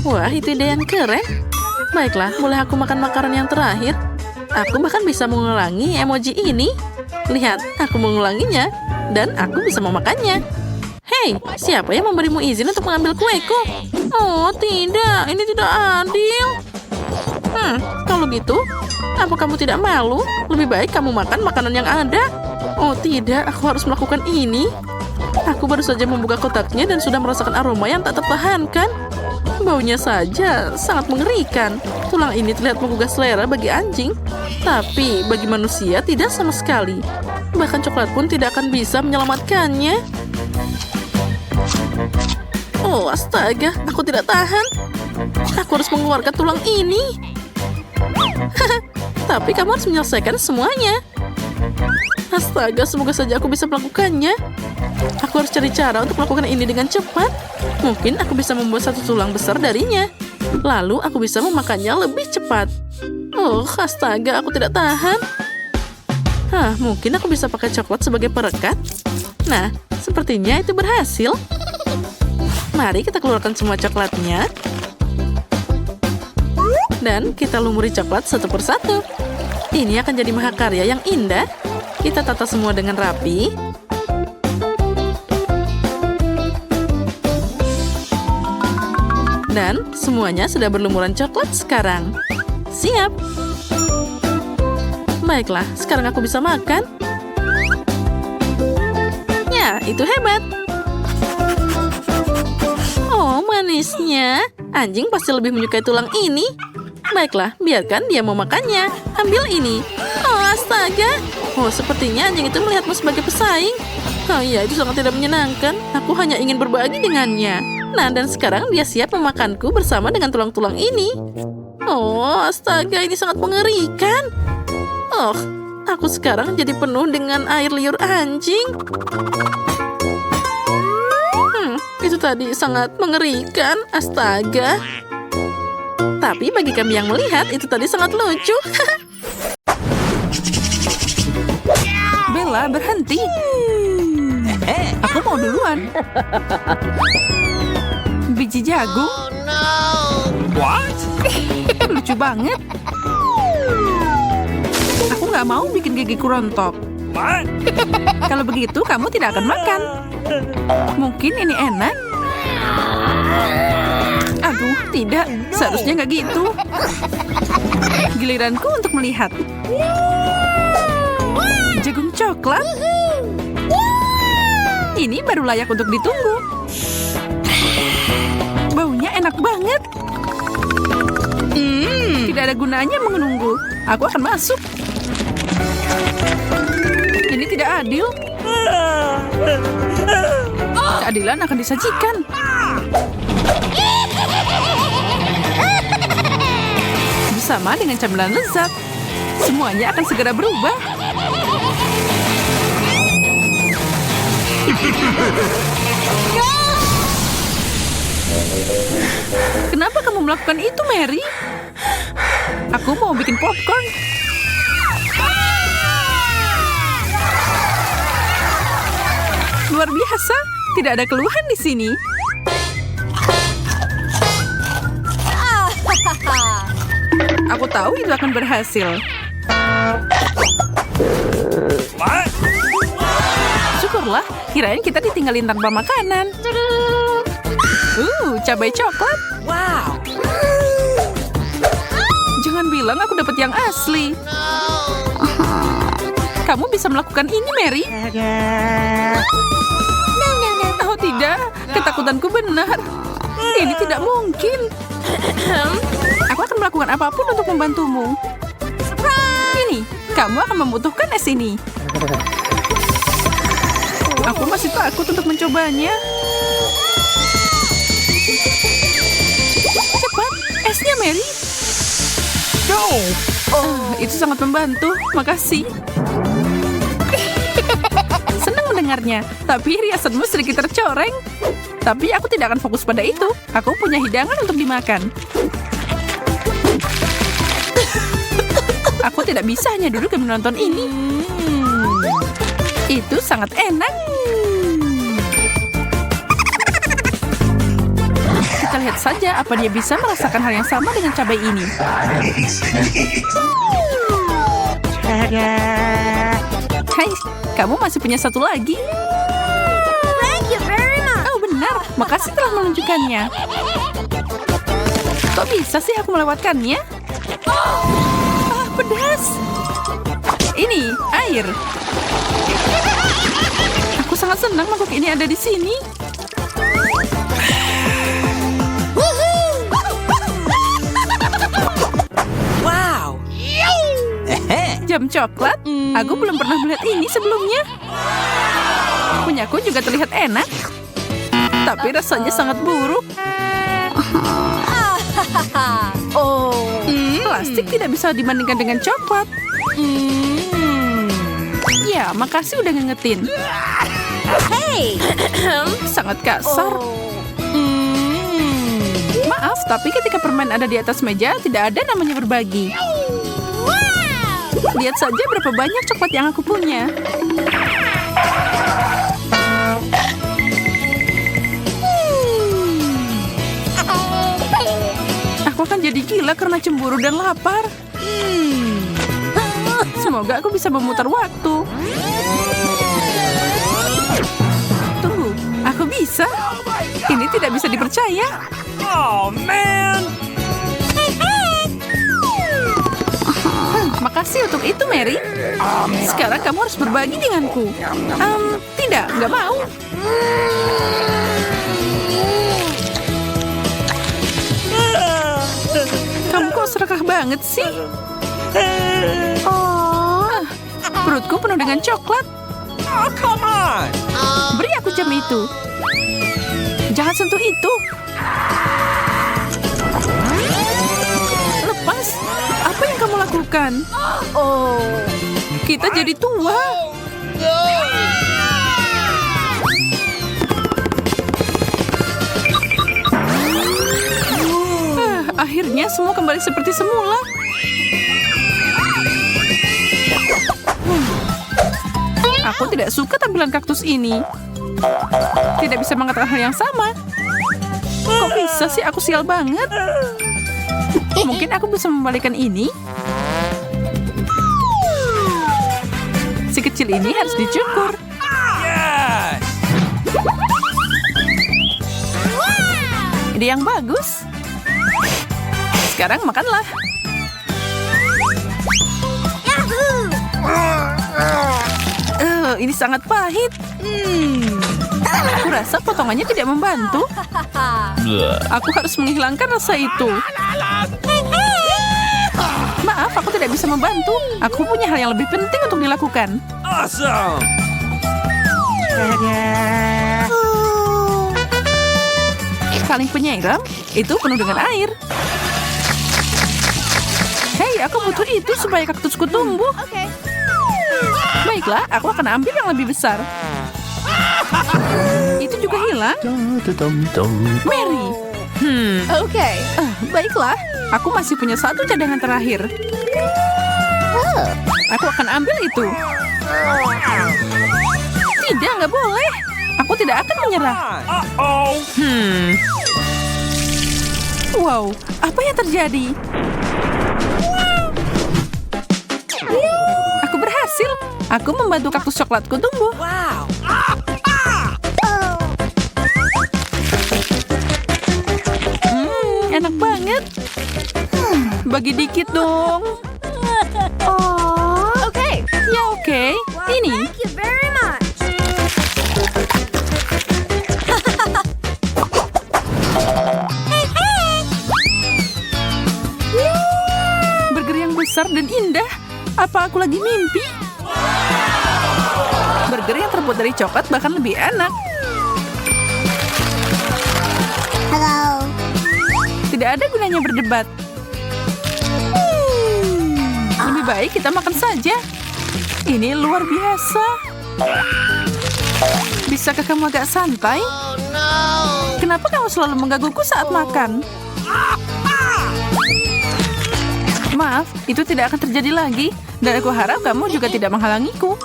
Wah, itu ide yang keren. Baiklah, boleh aku makan makanan yang terakhir? Aku bahkan bisa mengulangi emoji ini. Lihat, aku mengulanginya. Dan aku bisa memakannya. Hei, siapa yang memberimu izin untuk mengambil kueku? Oh, tidak. Ini tidak adil. Kalau gitu, apa kamu tidak malu? Lebih baik kamu makan makanan yang ada. Oh, tidak. Aku harus melakukan ini. Aku baru saja membuka kotaknya dan sudah merasakan aroma yang tak tertahankan. Baunya saja sangat mengerikan. Tulang ini terlihat menggugah selera bagi anjing, tapi bagi manusia tidak sama sekali. Bahkan coklat pun tidak akan bisa menyelamatkannya. Oh, astaga, aku tidak tahan. Aku harus mengeluarkan tulang ini. Tapi kamu harus menyelesaikan semuanya. Astaga, semoga saja aku bisa melakukannya. Aku harus cari cara untuk melakukan ini dengan cepat. Mungkin aku bisa membuat satu tulang besar darinya. Lalu aku bisa memakannya lebih cepat. Oh, astaga, aku tidak tahan. Mungkin aku bisa pakai coklat sebagai perekat. Nah, sepertinya itu berhasil. Mari kita keluarkan semua coklatnya. Dan kita lumuri coklat satu persatu. Ini akan jadi mahakarya yang indah. Kita tata semua dengan rapi. Dan semuanya sudah berlumuran coklat sekarang. Siap. Baiklah, sekarang aku bisa makan. Ya, itu hebat. Oh, manisnya. Anjing pasti lebih menyukai tulang ini. Baiklah, biarkan dia mau makannya. Ambil ini. Oh, astaga. Oh, sepertinya anjing itu melihatmu sebagai pesaing. Oh iya, itu sangat tidak menyenangkan. Aku hanya ingin berbagi dengannya. Nah, dan sekarang dia siap memakanku bersama dengan tulang-tulang ini. Oh, astaga, ini sangat mengerikan. Oh, aku sekarang jadi penuh dengan air liur anjing. Itu tadi sangat mengerikan. Astaga. Tapi bagi kami yang melihat, itu tadi sangat lucu. Bella, berhenti. Aku mau duluan. Biji jagung. What? Lucu banget. Aku nggak mau bikin gigiku rontok. What? Kalau begitu, kamu tidak akan makan. Mungkin ini enak. Aduh, tidak. Seharusnya nggak gitu. Giliranku untuk melihat. Jagung coklat. Ini baru layak untuk ditunggu. Baunya enak banget. Tidak ada gunanya menunggu. Aku akan masuk. Ini tidak adil. Keadilan akan disajikan. Bersama dengan camilan lezat. Semuanya akan segera berubah. Kenapa kamu melakukan itu, Mary? Aku mau bikin popcorn. Luar biasa, tidak ada keluhan di sini. Aku tahu itu akan berhasil. What? Syukurlah, kirain kita ditinggalin tanpa makanan. Cabai coklat. Wow. Jangan bilang aku dapat yang asli. Kamu bisa melakukan ini, Mary? Oh tidak, ketakutanku benar. Ini tidak mungkin. Aku akan melakukan apapun untuk membantumu. Ini, kamu akan membutuhkan es ini. Aku masih takut untuk mencobanya. Cepat, esnya, Mary. Itu sangat membantu. Makasih. Senang mendengarnya, tapi riasanmu sedikit tercoreng. Tapi aku tidak akan fokus pada itu. Aku punya hidangan untuk dimakan. Aku tidak bisa hanya duduk dan menonton ini. Itu sangat enak. Kita lihat saja apa dia bisa merasakan hal yang sama dengan cabai ini. Hai, kamu masih punya satu lagi. Oh benar, makasih telah menunjukkannya. Kok bisa sih aku melewatkannya? Pedas. Ini air. Aku sangat senang makhluk ini ada di sini. Wow. Jam coklat? Aku belum pernah melihat ini sebelumnya. Punyaku juga terlihat enak. Tapi rasanya sangat buruk. Plastik tidak bisa dibandingkan dengan coklat. Ya, makasih udah ngingetin. Hey! Sangat kasar. Maaf, tapi ketika permen ada di atas meja, tidak ada namanya berbagi. Lihat saja berapa banyak coklat yang aku punya. Aku akan jadi gila karena cemburu dan lapar. Semoga aku bisa memutar waktu. Tunggu, aku bisa. Ini tidak bisa dipercaya. Oh, man. Makasih untuk itu, Mary. Sekarang kamu harus berbagi denganku. Tidak, nggak mau. Kamu kok serakah banget sih? Perutku penuh dengan coklat. Oh, come on. Beri aku jam itu. Jangan sentuh itu. Lepas. Apa yang kamu lakukan? Kita jadi tua. Akhirnya semua kembali seperti semula. Aku tidak suka tampilan kaktus ini. Tidak bisa mengatakan hal yang sama. Kok bisa sih, aku sial banget. Mungkin aku bisa membalikan ini. Si kecil ini harus dicukur. Yes. Ide yang bagus. Sekarang makanlah. Ini sangat pahit. Aku rasa potongannya tidak membantu. Aku harus menghilangkan rasa itu. Maaf, aku tidak bisa membantu. Aku punya hal yang lebih penting untuk dilakukan. Awesome. Kaleng penyiram itu penuh dengan air. Hei, aku butuh itu supaya kaktusku tumbuh. Baiklah, aku akan ambil yang lebih besar. Itu juga hilang. Mary. Baiklah, aku masih punya satu cadangan terakhir. Aku akan ambil itu. Tidak, nggak boleh. Aku tidak akan menyerah. Uh-oh. Wow, apa yang terjadi? Aku berhasil. Aku membantu kaktus coklatku tumbuh. Wow. Enak banget. Bagi dikit dong. Ya oke. Ini. Thank you very much. Burger yang besar dan indah. Apa aku lagi mimpi? Burger yang terbuat dari coklat bahkan lebih enak. Hello. Tidak ada gunanya berdebat. Lebih baik kita makan saja. Ini luar biasa. Bisakah kamu agak santai? Kenapa kamu selalu menggangguku saat makan? Maaf, itu tidak akan terjadi lagi. Dan aku harap kamu juga tidak menghalangiku.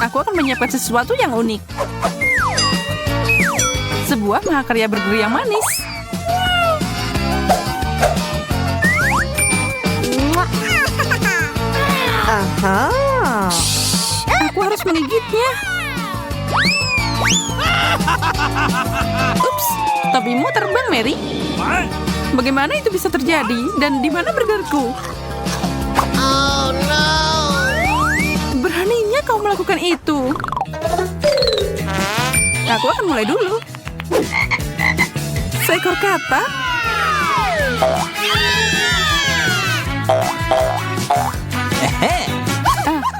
Aku akan menyiapkan sesuatu yang unik. Sebuah mahakarya burger yang manis. Aku harus menggigitnya. Ups, topimu terbang, Mary. What? Bagaimana itu bisa terjadi? Dan di mana burgerku? Beraninya kau melakukan itu. Aku akan mulai dulu. Seekor katak.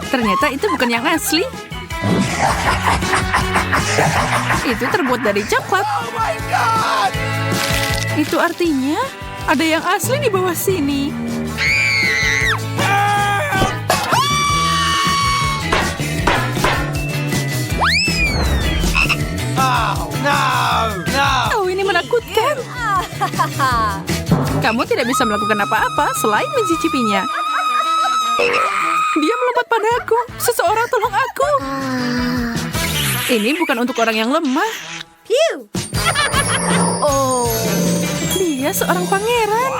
Ternyata itu bukan yang asli. Itu terbuat dari coklat. Itu artinya ada yang asli di bawah sini. Oh, no! No! Oh, ini menakutkan. Kamu tidak bisa melakukan apa-apa selain mencicipinya. Dia melompat padaku. Seseorang tolong aku. Ini bukan untuk orang yang lemah. Phew. Oh. Dia seorang pangeran.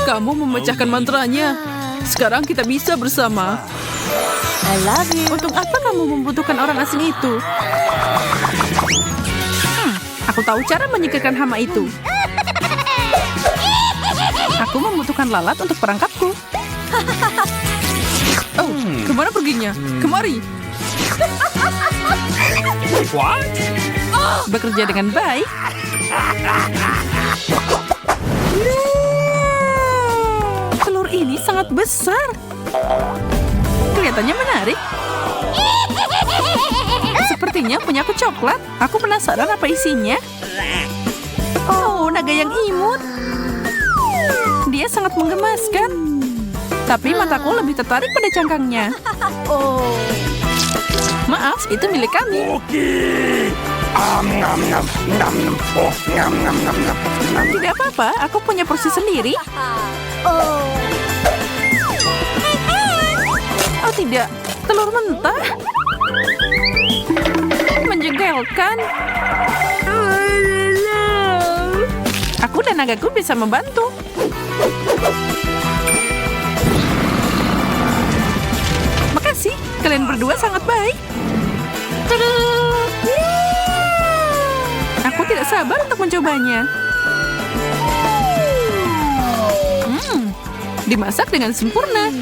Kamu memecahkan mantranya. Sekarang kita bisa bersama. I love you. Untuk apa kamu membutuhkan orang asing itu? Aku tahu cara menyingkirkan hama itu. Aku membutuhkan lalat untuk perangkapku. Oh, kemana perginya? Kemari. What? Bekerja dengan baik. Telur ini sangat besar. Kelihatannya menarik. Sepertinya punya aku coklat. Aku penasaran apa isinya. Oh, naga yang imut. Dia sangat menggemaskan. Tapi mataku lebih tertarik pada cangkangnya. Oh. Maaf, itu milik kami. Tidak apa-apa, aku punya porsi sendiri. Oh. Oh tidak, telur mentah. Menjegalkan. Aku dan nagaku bisa membantu. Makasih, kalian berdua sangat baik. Aku tidak sabar untuk mencobanya. Dimasak dengan sempurna.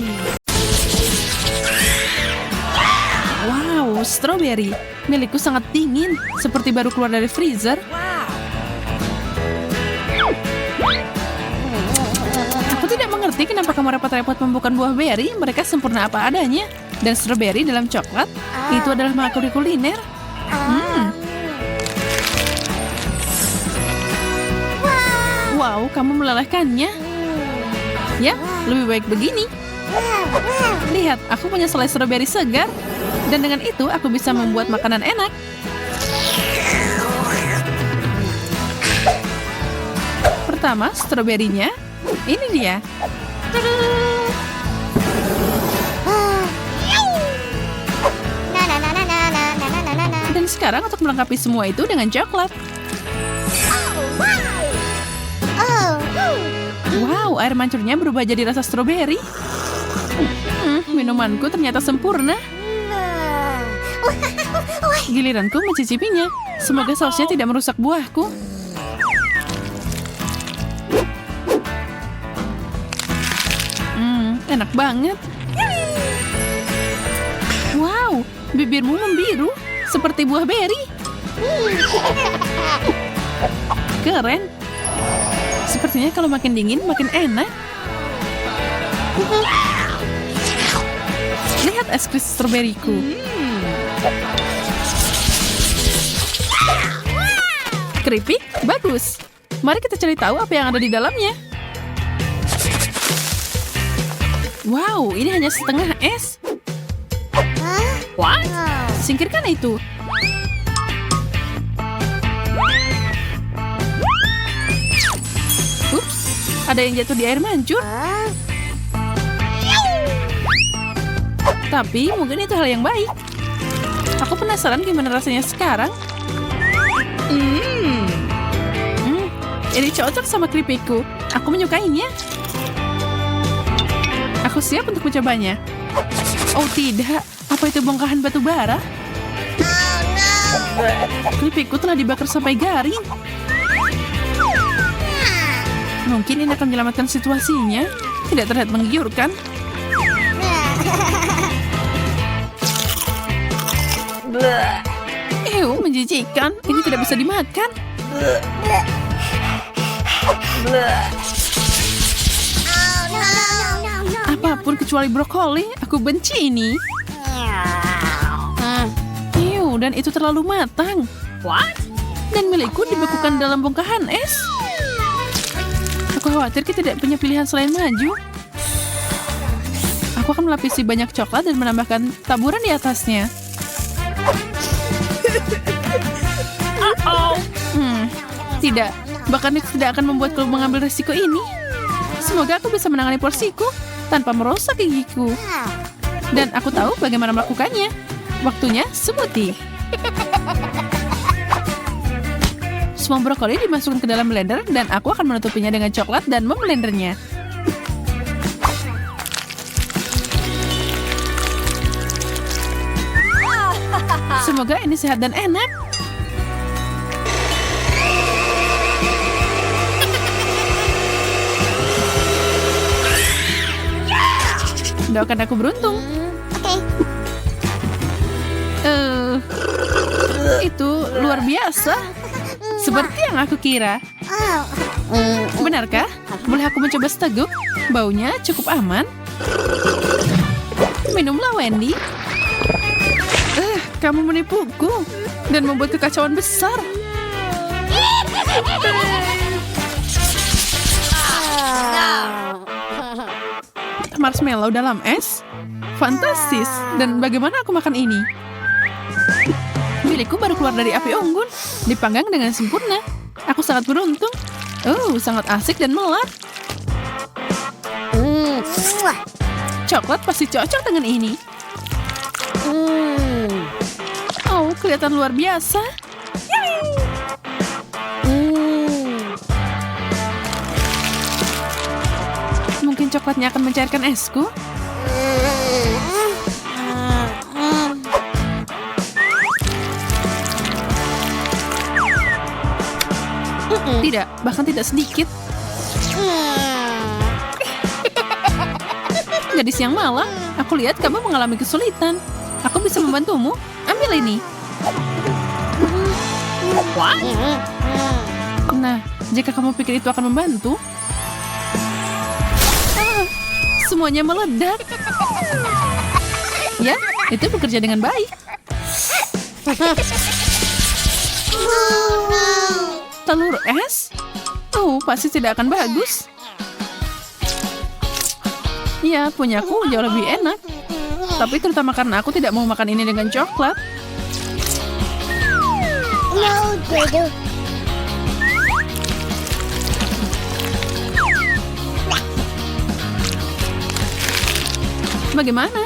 Wow, strawberry. Milikku sangat dingin, seperti baru keluar dari freezer. Aku tidak mengerti kenapa kamu repot-repot membuka buah berry. Mereka sempurna apa adanya. Dan strawberry dalam coklat, itu adalah makhluk kuliner. Wow, kamu melelehkannya. Ya, lebih baik begini. Lihat, aku punya selai strawberry segar. Dan dengan itu, aku bisa membuat makanan enak. Pertama, stroberinya. Ini dia. Dan sekarang untuk melengkapi semua itu dengan coklat. Wow, air mancurnya berubah jadi rasa stroberi. Minumanku ternyata sempurna. Giliranku mencicipinya. Semoga sausnya tidak merusak buahku. Enak banget. Wow, bibirmu membiru seperti buah beri. Keren. Sepertinya kalau makin dingin makin enak. Lihat es krim stroberiku. Keripik, bagus. Mari kita cari tahu apa yang ada di dalamnya. Wow, ini hanya setengah es. What? Singkirkan itu. Ups, ada yang jatuh di air mancur. Tapi mungkin itu hal yang baik. Aku penasaran gimana rasanya sekarang. Ini cocok sama keripikku. Aku menyukainya. Aku siap untuk mencobanya. Oh tidak, apa itu bongkahan batu bara? Keripikku telah dibakar sampai garing. Mungkin ini akan menyelamatkan situasinya. Tidak terlihat menggiurkan. Menjijikan. Ini tidak bisa dimakan. Apapun kecuali brokoli. Aku benci ini. Dan itu terlalu matang. Dan milikku dibekukan dalam bongkahan es. Aku khawatir kita tidak punya pilihan selain maju. Aku akan melapisi banyak coklat dan menambahkan taburan di atasnya. Tidak, bahkan itu tidak akan membuatku mengambil risiko ini. Semoga aku bisa menangani porsiku tanpa merusak gigiku. Dan aku tahu bagaimana melakukannya. Waktunya smoothie. Semua brokoli dimasukkan ke dalam blender dan aku akan menutupinya dengan coklat dan memblendernya. Semoga ini sehat dan enak. Doakan aku beruntung. Itu luar biasa. Seperti yang aku kira. Benarkah? Boleh aku mencoba seteguk? Baunya cukup aman. Minumlah, Wendy. Kamu menipuku dan membuat kekacauan besar. Marshmallow dalam es? Fantastis. Dan bagaimana aku makan ini? Milikku baru keluar dari api unggun. Dipanggang dengan sempurna. Aku sangat beruntung. Sangat asik dan melat. Coklat pasti cocok dengan ini. Kelihatan luar biasa. Mungkin coklatnya akan mencairkan esku. Tidak, bahkan tidak sedikit. Gadis yang malang, aku lihat kamu mengalami kesulitan. Aku bisa membantumu. Ambil ini. Nah, jika kamu pikir itu akan membantu, semuanya meledak. Ya, itu bekerja dengan baik. Telur es? Pasti tidak akan bagus. Ya, punyaku jauh lebih enak. Tapi terutama karena aku tidak mau makan ini dengan coklat. Bagaimana?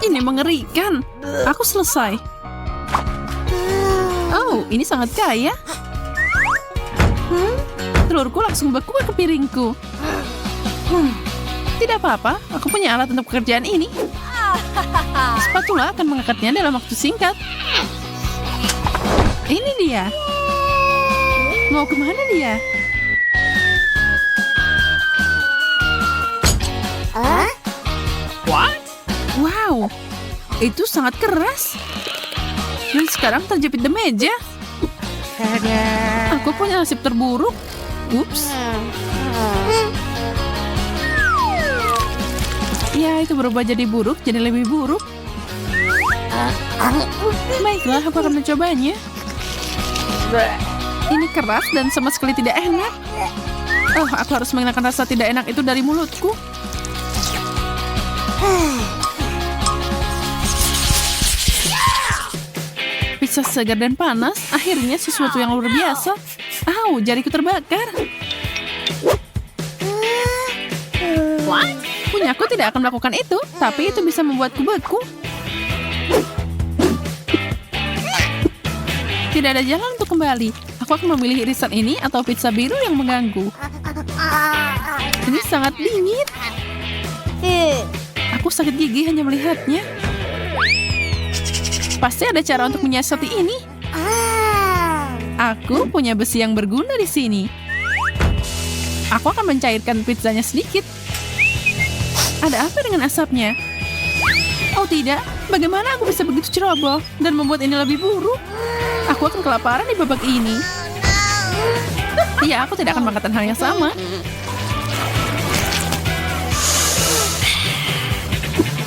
Ini mengerikan. Aku selesai. Ini sangat kaya. Telurku langsung beku ke piringku. Tidak apa-apa, aku punya alat untuk pekerjaan ini. Spatula akan mengangkatnya dalam waktu singkat. Ini dia. Mau kemana dia? Wow, itu sangat keras. Dan sekarang terjepit di meja. Aku punya nasib terburuk. Ups. Ya, itu berubah jadi buruk, jadi lebih buruk. Baiklah, aku akan mencobanya. Ini keras dan sama sekali tidak enak. Aku harus menghilangkan rasa tidak enak itu dari mulutku. Pizza segar dan panas, akhirnya sesuatu yang luar biasa. Jariku terbakar. Punyaku tidak akan melakukan itu, tapi itu bisa membuatku beku. Tidak ada jalan untuk kembali. Aku akan memilih irisan ini atau pizza biru yang mengganggu. Ini sangat dingin. Aku sakit gigi hanya melihatnya. Pasti ada cara untuk menyiasati ini. Aku punya besi yang berguna di sini. Aku akan mencairkan pizzanya sedikit. Ada apa dengan asapnya? Oh tidak, bagaimana aku bisa begitu ceroboh dan membuat ini lebih buruk? Aku akan kelaparan di babak ini. Iya, aku tidak akan mengatakan hal yang sama.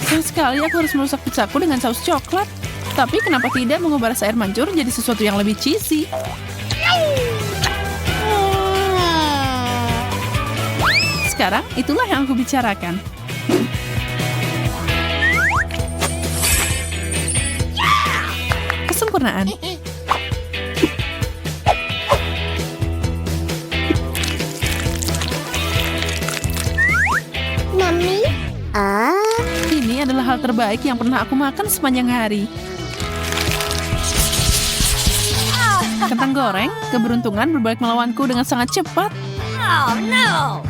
Sayang sekali aku harus merusak pizzaku dengan saus coklat. Tapi kenapa tidak mengubah rasa air mancur jadi sesuatu yang lebih cheesy? Sekarang, itulah yang aku bicarakan. Kesempurnaan. Mami? Ini adalah hal terbaik yang pernah aku makan sepanjang hari. Kentang goreng, keberuntungan berbalik melawanku dengan sangat cepat. Oh, no!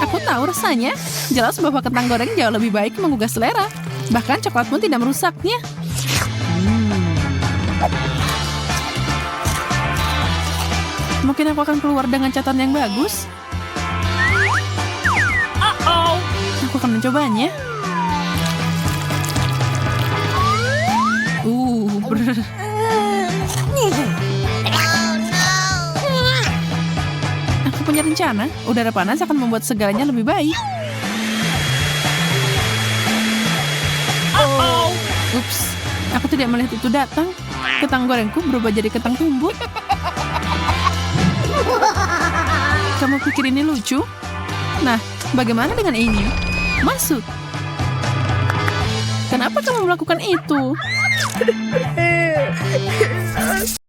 Aku tahu rasanya. Jelas bahwa kentang goreng jauh lebih baik menggugah selera. Bahkan coklat pun tidak merusaknya. Mungkin aku akan keluar dengan catatan yang bagus. Aku akan mencobanya. Aku punya rencana. Udara panas akan membuat segalanya lebih baik. Ups, aku tidak melihat itu datang. Kentang gorengku berubah jadi kentang tumbuk. Kamu pikir ini lucu? Nah, bagaimana dengan ini? Masuk. Kenapa kamu melakukan itu?